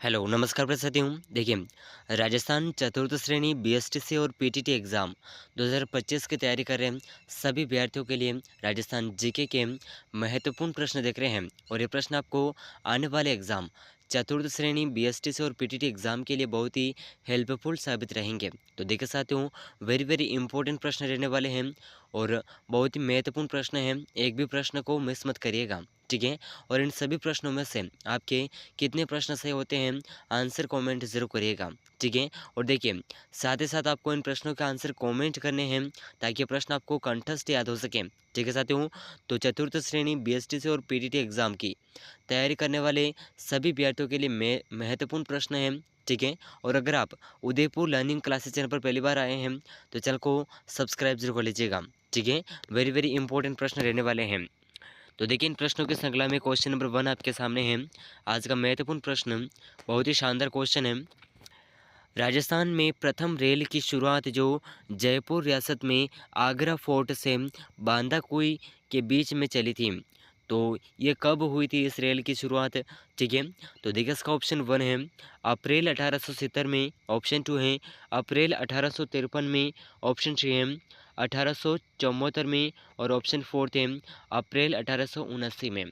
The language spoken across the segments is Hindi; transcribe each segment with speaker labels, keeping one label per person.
Speaker 1: हेलो, नमस्कार प्रस्तुति हूँ। देखिए, राजस्थान चतुर्थ श्रेणी बीएसटीसी और पीटीटी एग्ज़ाम 2025 की तैयारी कर रहे हैं सभी अभ्यर्थियों के लिए राजस्थान जीके के महत्वपूर्ण प्रश्न देख रहे हैं और ये प्रश्न आपको आने वाले एग्ज़ाम चतुर्थ श्रेणी बीएसटीसी और पीटीटी एग्ज़ाम के लिए बहुत ही हेल्पफुल साबित रहेंगे। तो देखिए साथियों, वेरी वेरी इंपॉर्टेंट प्रश्न रहने वाले हैं और बहुत ही महत्वपूर्ण प्रश्न हैं। एक भी प्रश्न को मिस मत करिएगा, ठीक है? और इन सभी प्रश्नों में से आपके कितने प्रश्न सही होते हैं, आंसर कमेंट ज़रूर करिएगा, ठीक है? और देखिए, साथ ही साथ आपको इन प्रश्नों के आंसर कमेंट करने हैं ताकि ये प्रश्न आपको कंठस्थ याद हो सके, ठीक है साथियों? तो चतुर्थ श्रेणी बीएसटीसी और पीटीटी एग्ज़ाम की तैयारी करने वाले सभी अभ्यर्थियों के लिए महत्वपूर्ण प्रश्न हैं, ठीक है? और अगर आप उदयपुर लर्निंग क्लासेस चैनल पर पहली बार आए हैं, तो चैनल को सब्सक्राइब ज़रूर कर लीजिएगा, ठीक है? वेरी वेरी इंपॉर्टेंट प्रश्न रहने वाले हैं। तो देखिए इन प्रश्नों की श्रृंखला में क्वेश्चन नंबर 1 आपके सामने है। आज का महत्वपूर्ण प्रश्न बहुत ही शानदार क्वेश्चन है। राजस्थान में प्रथम रेल की शुरुआत जो जयपुर रियासत में आगरा फोर्ट से बांदाकुई के बीच में चली थी, तो ये कब हुई थी इस रेल की शुरुआत, ठीक है? तो देखिए इसका ऑप्शन 1 है अप्रैल 1870 में, ऑप्शन 2 है अप्रैल 1853 में, ऑप्शन 3 है 1874 में और ऑप्शन 4 है अप्रैल 1879 में।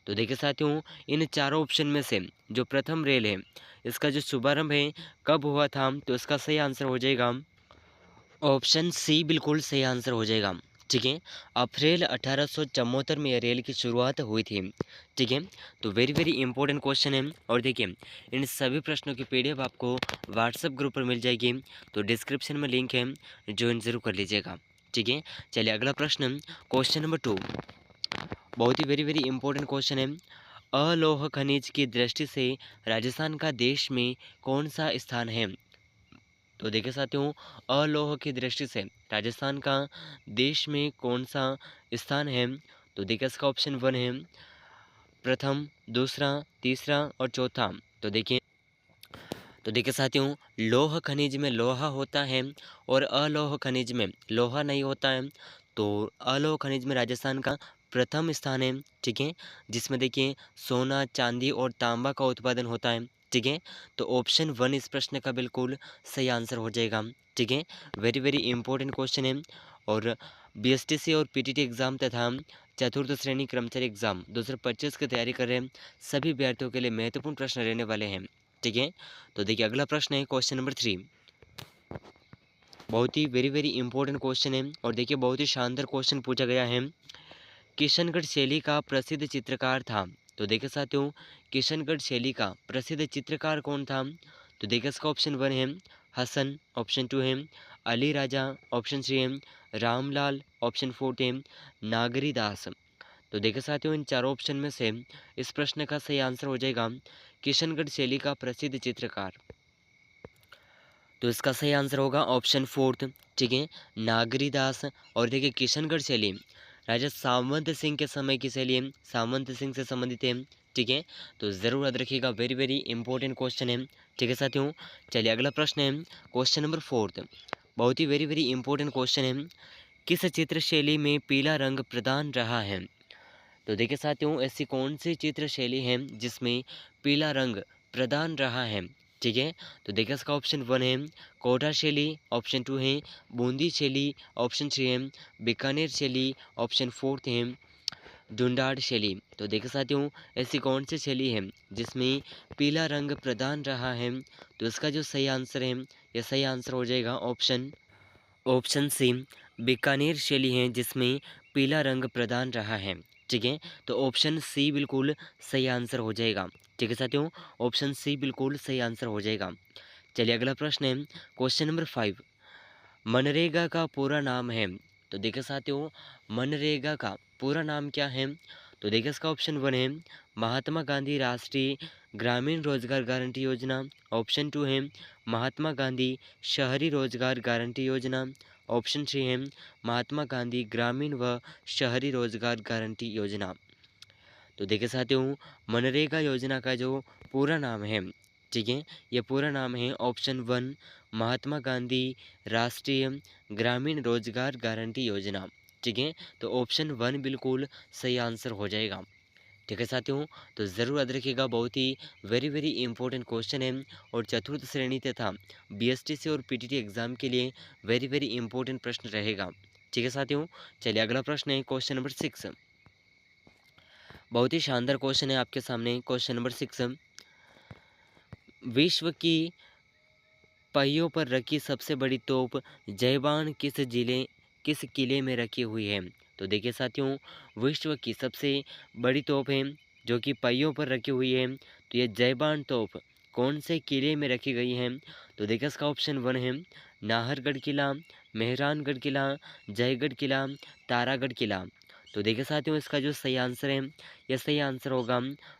Speaker 1: तो देखिए साथियों, इन चारों ऑप्शन में से जो प्रथम रेल है इसका जो शुभारंभ है कब हुआ था, तो इसका सही आंसर हो जाएगा ऑप्शन सी, बिल्कुल सही आंसर हो जाएगा, ठीक है? अप्रैल 1874 में यह रेल की शुरुआत हुई थी, ठीक है? तो वेरी वेरी इंपॉर्टेंट क्वेश्चन है और देखिए इन सभी प्रश्नों की पीडीएफ आपको व्हाट्सएप ग्रुप पर मिल जाएगी, तो डिस्क्रिप्शन में लिंक है, ज्वाइन ज़रूर कर लीजिएगा, ठीक है? चलिए अगला प्रश्न, क्वेश्चन नंबर 2, बहुत ही वेरी वेरी इंपॉर्टेंट क्वेश्चन है। अलोह खनिज की दृष्टि से राजस्थान का देश में कौन सा स्थान है? तो देखिए साथियों, अलोह की दृष्टि से राजस्थान का देश में कौन सा स्थान है? तो देखिए इसका ऑप्शन 1 है प्रथम, दूसरा, तीसरा और चौथा। तो देखिए साथियों, लौह खनिज में लोहा होता है और अलोह खनिज में लोहा नहीं होता है। तो अलोह खनिज में राजस्थान का प्रथम स्थान है, ठीक है? जिसमें देखिए सोना, चांदी और तांबा का उत्पादन होता है, ठीक है? तो ऑप्शन 1 इस प्रश्न का बिल्कुल सही आंसर हो जाएगा, ठीक है? वेरी वेरी इंपॉर्टेंट क्वेश्चन है और बीएसटीसी और पीटीटी एग्ज़ाम तथा चतुर्थ श्रेणी कर्मचारी एग्ज़ाम 2025 की तैयारी कर रहे हैं सभी अभ्यर्थियों के लिए महत्वपूर्ण प्रश्न रहने वाले हैं, ठीक है? तो देखिए अगला प्रश्न है क्वेश्चन नंबर 3, बहुत ही वेरी वेरी इंपॉर्टेंट क्वेश्चन है और देखिए बहुत ही शानदार क्वेश्चन पूछा गया है। किशनगढ़ शैली का प्रसिद्ध चित्रकार था, तो देखिए साथियों किशनगढ़ शैली का प्रसिद्ध चित्रकार कौन था? तो देखिए इसका ऑप्शन 1 है हसन, ऑप्शन 2 है अली राजा, ऑप्शन 3 है रामलाल, ऑप्शन 4 है नागरी दास। तो देखिए साथियों इन चारों ऑप्शन में से इस प्रश्न का सही आंसर हो जाएगा किशनगढ़ शैली का प्रसिद्ध चित्रकार। तो इसका सही आंसर होगा ऑप्शन 4, ठीक है, नागरी दास। और देखिए किशनगढ़ शैली राजा सामंत सिंह के समय की शैली है, सामंत सिंह से संबंधित है, ठीक है? तो ज़रूर याद रखिएगा, वेरी वेरी इंपॉर्टेंट क्वेश्चन है, ठीक है साथियों? चलिए अगला प्रश्न है क्वेश्चन नंबर 4, बहुत ही वेरी वेरी इंपॉर्टेंट क्वेश्चन है। किस चित्र शैली में पीला रंग प्रधान रहा है? तो देखिए साथियों ऐसी कौन सी चित्र शैली है जिसमें पीला रंग प्रधान रहा है, ठीक है? तो देखिए इसका ऑप्शन 1 है कोटा शैली, ऑप्शन 2 है बूंदी शैली, ऑप्शन 3 है बीकानेर शैली, ऑप्शन 4 है ढूंढाड़ शैली। तो देखिए साथियों ऐसी कौन सी शैली है जिसमें पीला रंग प्रधान रहा है? तो इसका जो सही आंसर है, यह सही आंसर हो जाएगा ऑप्शन ऑप्शन सी, बीकानेर शैली है जिसमें पीला रंग प्रदान रहा है, ठीक है? तो ऑप्शन सी बिल्कुल सही आंसर हो जाएगा, ठीक है साथियों? ऑप्शन सी बिल्कुल सही आंसर हो जाएगा। चलिए अगला प्रश्न है क्वेश्चन नंबर 5, मनरेगा का पूरा नाम है? तो देखिए साथियों मनरेगा का पूरा नाम क्या है? तो देखिए इसका ऑप्शन 1 है महात्मा गांधी राष्ट्रीय ग्रामीण रोजगार गारंटी योजना, ऑप्शन 2 है महात्मा गांधी शहरी रोजगार गारंटी योजना, ऑप्शन 3 है महात्मा गांधी ग्रामीण व शहरी रोजगार गारंटी योजना। तो देखिए साथियों मनरेगा योजना का जो पूरा नाम है, ठीक है, ये पूरा नाम है ऑप्शन 1 महात्मा गांधी राष्ट्रीय ग्रामीण रोजगार गारंटी योजना, ठीक है? तो ऑप्शन 1 बिल्कुल सही आंसर हो जाएगा, ठीक है साथियों, तो ज़रूर याद रखिएगा, बहुत ही वेरी वेरी इंपॉर्टेंट क्वेश्चन है और चतुर्थ श्रेणी तथा बीएसटीसी और पीटीटी एग्जाम के लिए वेरी वेरी इंपॉर्टेंट प्रश्न रहेगा। ठीक है साथियों, चलिए अगला प्रश्न है क्वेश्चन नंबर 6। बहुत ही शानदार क्वेश्चन है आपके सामने। क्वेश्चन नंबर 6, विश्व की पहियों पर रखी सबसे बड़ी तोप जयबान किस किले में रखी हुई है? तो देखिए साथियों, विश्व की सबसे बड़ी तोप है जो कि पहियों पर रखी हुई है, तो ये जयबान तोप कौन से किले में रखी गई है? तो देखिए इसका ऑप्शन 1 है नाहरगढ़ किला, मेहरानगढ़ किला, जयगढ़ किला, तारागढ़ किला। तो देखिए साथियों, इसका जो सही आंसर है, यह सही आंसर होगा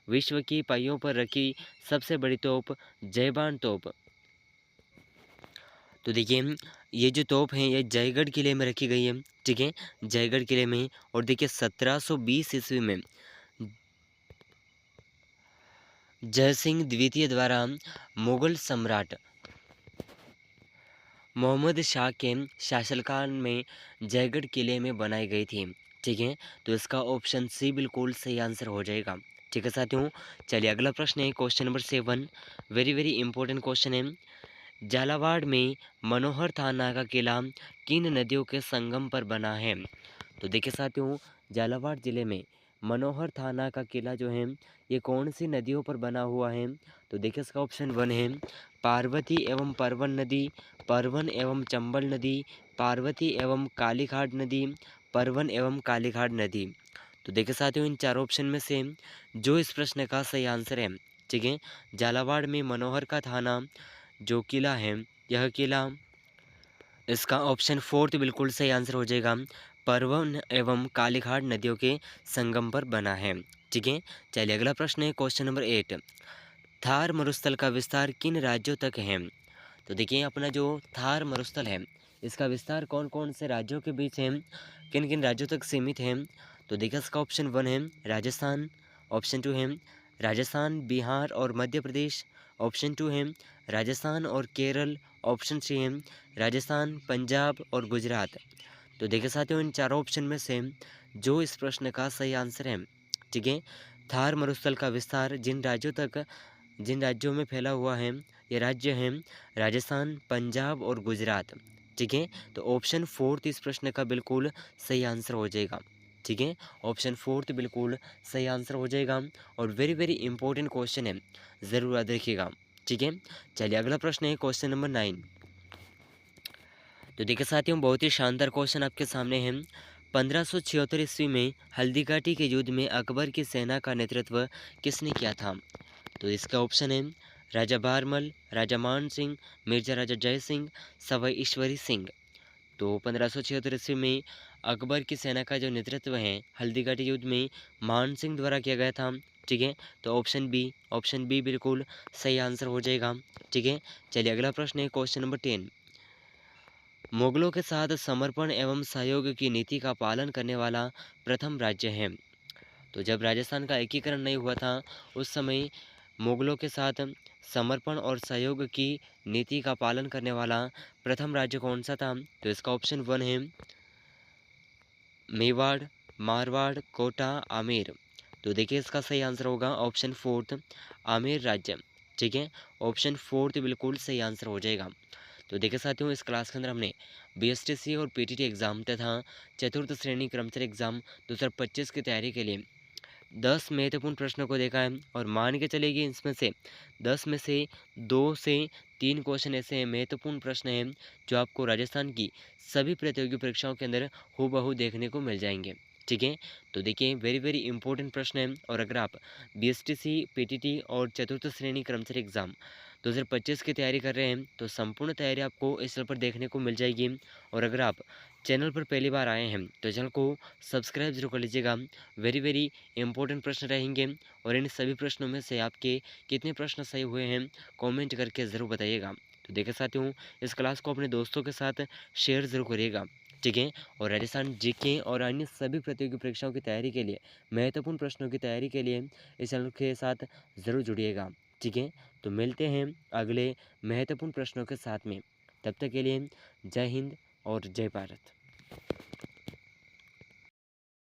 Speaker 1: विश्व की पहियों पर रखी सबसे बड़ी तोप जयबान तोप। तो देखिए, ये जो तोप है ये जयगढ़ किले में रखी गई है। ठीक है, जयगढ़ किले में। और देखिए 1720 ईस्वी में जयसिंह द्वितीय द्वारा मुगल सम्राट मोहम्मद शाह के शासनकाल में जयगढ़ किले में बनाई गई थी। ठीक है, तो इसका ऑप्शन सी बिल्कुल सही आंसर हो जाएगा। ठीक है साथियों, चलिए अगला प्रश्न है question number 7। Very very important question है। झालावाड़ में मनोहर थाना का किला किन नदियों के संगम पर बना है? तो देखिए साथियों, झालावाड़ जिले में मनोहर थाना का किला जो है ये कौन सी नदियों पर बना हुआ है? तो देखिए इसका ऑप्शन 1 है पार्वती एवं परवन नदी, परवन एवं चंबल नदी, पार्वती एवं कालीघाट नदी, परवन एवं कालीघाट नदी। तो देखिए साथियों, इन चार ऑप्शन में से जो इस प्रश्न का सही आंसर है, ठीक है, झालावाड़ में मनोहर का थाना जो किला है, यह किला, इसका ऑप्शन 4 बिल्कुल सही आंसर हो जाएगा। परवन एवं कालीघाट नदियों के संगम पर बना है। ठीक है, चलिए अगला प्रश्न है क्वेश्चन नंबर 8। थार मरुस्थल का विस्तार किन राज्यों तक है? तो देखिए अपना जो थार मरुस्थल है इसका विस्तार कौन कौन से राज्यों के बीच है, किन किन राज्यों तक सीमित है? तो देखिए इसका ऑप्शन 1 है राजस्थान, ऑप्शन 2 है राजस्थान, बिहार और मध्य प्रदेश, ऑप्शन 2 है राजस्थान और केरल, ऑप्शन 3 है राजस्थान, पंजाब और गुजरात। तो देखिए साथियों, इन चारों ऑप्शन में से जो इस प्रश्न का सही आंसर है, ठीक है, थार मरुस्थल का विस्तार जिन राज्यों में फैला हुआ है, ये राज्य हैं राजस्थान, पंजाब और गुजरात। ठीक है, तो ऑप्शन 4 इस प्रश्न का बिल्कुल सही आंसर हो जाएगा। ठीक है, ऑप्शन 4 बिल्कुल सही आंसर हो जाएगा और वेरी वेरी इंपॉर्टेंट क्वेश्चन है, ज़रूर याद रखिएगा। ठीक है, चलिए अगला प्रश्न है क्वेश्चन नंबर 9। तो देखिए साथियों, बहुत ही शानदार क्वेश्चन आपके सामने है। 1576 ईस्वी में हल्दीघाटी के युद्ध में अकबर की सेना का नेतृत्व किसने किया था? तो इसका ऑप्शन है राजा बारमल, राजा मान सिंह, मिर्जा राजा जय सिंह, सवाई ईश्वरी सिंह। तो 1576 ईस्वी में अकबर की सेना का जो नेतृत्व है हल्दीघाटी युद्ध में मान सिंह द्वारा किया गया था। ठीक है, तो ऑप्शन बी बिल्कुल सही आंसर हो जाएगा। ठीक है, चलिए अगला प्रश्न है क्वेश्चन नंबर 10। मुगलों के साथ समर्पण एवं सहयोग की नीति का पालन करने वाला प्रथम राज्य है? तो जब राजस्थान का एकीकरण नहीं हुआ था उस समय मुगलों के साथ समर्पण और सहयोग की नीति का पालन करने वाला प्रथम राज्य कौन सा था? तो इसका ऑप्शन 1 है मेवाड़, मारवाड़, कोटा, आमेर। तो देखिए इसका सही आंसर होगा ऑप्शन 4 आमेर राज्य। ठीक है, ऑप्शन 4 बिल्कुल सही आंसर हो जाएगा। तो देखिए साथियों, इस क्लास के अंदर हमने बीएसटीसी और पीटीटी एग्ज़ाम तथा चतुर्थ श्रेणी कर्मचारी एग्ज़ाम 2025 की तैयारी के लिए 10 महत्वपूर्ण प्रश्नों को देखा है और मान के चलेगी इसमें से 10 में से 2 से 3 क्वेश्चन ऐसे महत्वपूर्ण प्रश्न हैं जो आपको राजस्थान की सभी प्रतियोगी परीक्षाओं के अंदर हूबहू देखने को मिल जाएंगे। ठीक है, तो देखिए वेरी वेरी इंपॉर्टेंट प्रश्न है और अगर आप बीएसटीसी, पीटीटी और चतुर्थ श्रेणी कर्मचारी एग्ज़ाम 2025 की तैयारी कर रहे हैं तो संपूर्ण तैयारी आपको इस चैनल पर देखने को मिल जाएगी। और अगर आप चैनल पर पहली बार आए हैं तो चैनल को सब्सक्राइब जरूर कर लीजिएगा। वेरी वेरी इंपॉर्टेंट प्रश्न रहेंगे और इन सभी प्रश्नों में से आपके कितने प्रश्न सही हुए हैं कमेंट करके ज़रूर बताइएगा। तो देखिए साथियों, इस क्लास को अपने दोस्तों के साथ शेयर ज़रूर करिएगा। ठीक है, और राजस्थान जीके और अन्य सभी प्रतियोगी परीक्षाओं की तैयारी के लिए, महत्वपूर्ण प्रश्नों की तैयारी के लिए इस चैनल के साथ ज़रूर जुड़िएगा। ठीक है, तो मिलते हैं अगले महत्वपूर्ण प्रश्नों के साथ में। तब तक के लिए जय हिंद और जय भारत।